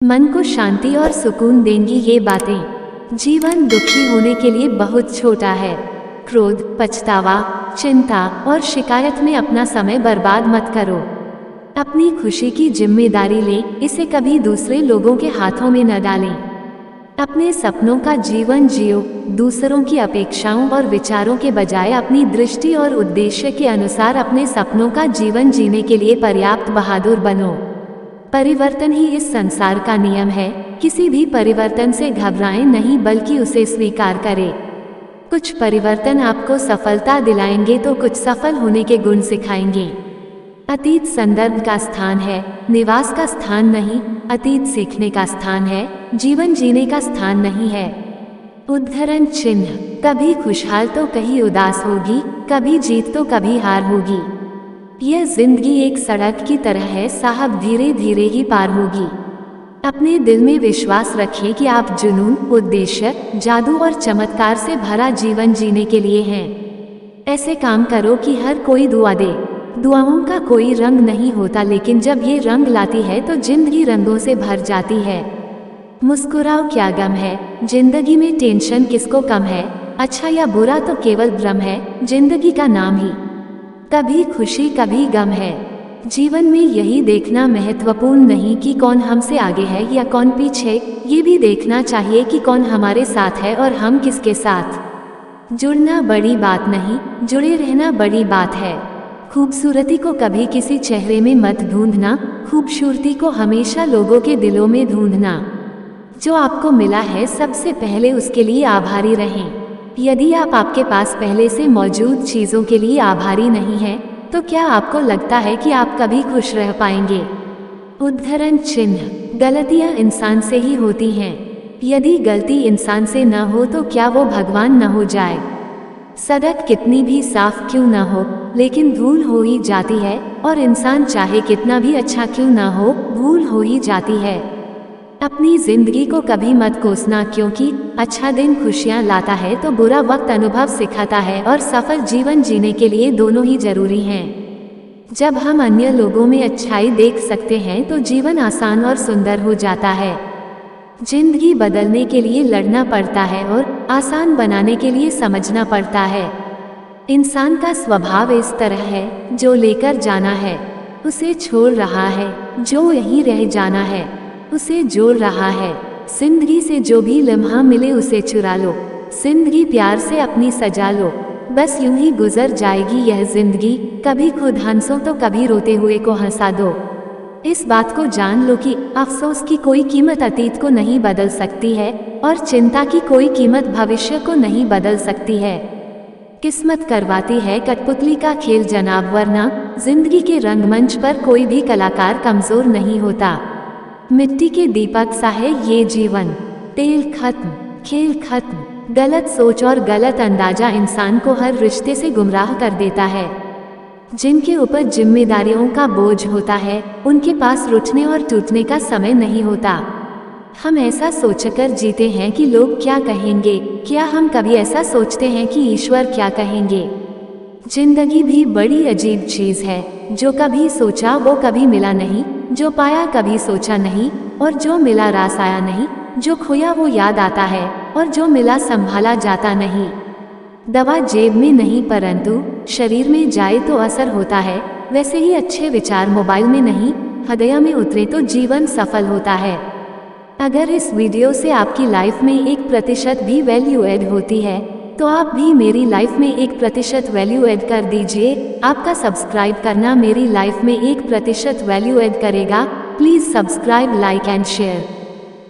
मन को शांति और सुकून देंगी ये बातें। जीवन दुखी होने के लिए बहुत छोटा है। क्रोध, पछतावा, चिंता और शिकायत में अपना समय बर्बाद मत करो। अपनी खुशी की जिम्मेदारी लें, इसे कभी दूसरे लोगों के हाथों में न डालें। अपने सपनों का जीवन जियो, दूसरों की अपेक्षाओं और विचारों के बजाय अपनी दृष्टि और उद्देश्य के अनुसार अपने सपनों का जीवन जीने के लिए पर्याप्त बहादुर बनो। परिवर्तन ही इस संसार का नियम है। किसी भी परिवर्तन से घबराएं नहीं, बल्कि उसे स्वीकार करें। कुछ परिवर्तन आपको सफलता दिलाएंगे तो कुछ सफल होने के गुण सिखाएंगे। अतीत संदर्भ का स्थान है, निवास का स्थान नहीं। अतीत सीखने का स्थान है, जीवन जीने का स्थान नहीं है। उद्धरण चिन्ह, कभी खुशहाल तो कहीं उदास होगी, कभी जीत तो कभी हार होगी। यह जिंदगी एक सड़क की तरह है साहब, धीरे धीरे ही पार होगी। अपने दिल में विश्वास रखें कि आप जुनून, उद्देश्य, जादू और चमत्कार से भरा जीवन जीने के लिए हैं। ऐसे काम करो कि हर कोई दुआ दे। दुआओं का कोई रंग नहीं होता, लेकिन जब ये रंग लाती है तो जिंदगी रंगों से भर जाती है। मुस्कुराओ, क्या गम है, जिंदगी में टेंशन किसको कम है। अच्छा या बुरा तो केवल भ्रम है, जिंदगी का नाम ही कभी खुशी कभी गम है। जीवन में यही देखना महत्वपूर्ण नहीं कि कौन हमसे आगे है या कौन पीछे, ये भी देखना चाहिए कि कौन हमारे साथ है और हम किसके साथ। जुड़ना बड़ी बात नहीं, जुड़े रहना बड़ी बात है। खूबसूरती को कभी किसी चेहरे में मत ढूंढना, खूबसूरती को हमेशा लोगों के दिलों में ढूंढना। जो आपको मिला है सबसे पहले उसके लिए आभारी रहें। यदि आप आपके पास पहले से मौजूद चीज़ों के लिए आभारी नहीं हैं, तो क्या आपको लगता है कि आप कभी खुश रह पाएंगे। उद्धरण चिन्ह, गलतियां इंसान से ही होती हैं। यदि गलती इंसान से न हो तो क्या वो भगवान न हो जाए। सड़क कितनी भी साफ क्यों न हो, लेकिन धूल हो ही जाती है, और इंसान चाहे कितना भी अच्छा क्यों न हो, भूल हो ही जाती है। अपनी जिंदगी को कभी मत कोसना, क्योंकि अच्छा दिन खुशियां लाता है तो बुरा वक्त अनुभव सिखाता है, और सफल जीवन जीने के लिए दोनों ही जरूरी हैं। जब हम अन्य लोगों में अच्छाई देख सकते हैं तो जीवन आसान और सुंदर हो जाता है। जिंदगी बदलने के लिए लड़ना पड़ता है और आसान बनाने के लिए समझना पड़ता है। इंसान का स्वभाव इस तरह है, जो लेकर जाना है उसे छोड़ रहा है, जो यहीं रह जाना है उसे जोड़ रहा है। जिंदगी से जो भी लम्हा मिले उसे चुरा लो, जिंदगी प्यार से अपनी सजा लो। बस यूं ही गुजर जाएगी यह जिंदगी, कभी खुद हंसो तो कभी रोते हुए को हंसा दो। इस बात को जान लो कि अफसोस की कोई कीमत अतीत को नहीं बदल सकती है, और चिंता की कोई कीमत भविष्य को नहीं बदल सकती है। किस्मत करवाती है कठपुतली का खेल जनाब, वरना जिंदगी के रंगमंच पर कोई भी कलाकार कमजोर नहीं होता। मिट्टी के दीपक सा है ये जीवन, तेल खत्म, खेल खत्म। गलत सोच और गलत अंदाजा इंसान को हर रिश्ते से गुमराह कर देता है। जिनके ऊपर जिम्मेदारियों का बोझ होता है, उनके पास रुठने और टूटने का समय नहीं होता। हम ऐसा सोचकर जीते हैं कि लोग क्या कहेंगे। क्या हम कभी ऐसा सोचते हैं कि ईश्वर क्या कहेंगे। जिंदगी भी बड़ी अजीब चीज है, जो कभी सोचा वो कभी मिला नहीं, जो पाया कभी सोचा नहीं, और जो मिला रास आया नहीं। जो खोया वो याद आता है, और जो मिला संभाला जाता नहीं। दवा जेब में नहीं परंतु शरीर में जाए तो असर होता है, वैसे ही अच्छे विचार मोबाइल में नहीं, हृदय में उतरे तो जीवन सफल होता है। अगर इस वीडियो से आपकी लाइफ में 1% भी वैल्यू ऐड होती है, तो आप भी मेरी लाइफ में 1% वैल्यू ऐड कर दीजिए। आपका सब्सक्राइब करना मेरी लाइफ में 1% वैल्यू ऐड करेगा। Please subscribe, like and share.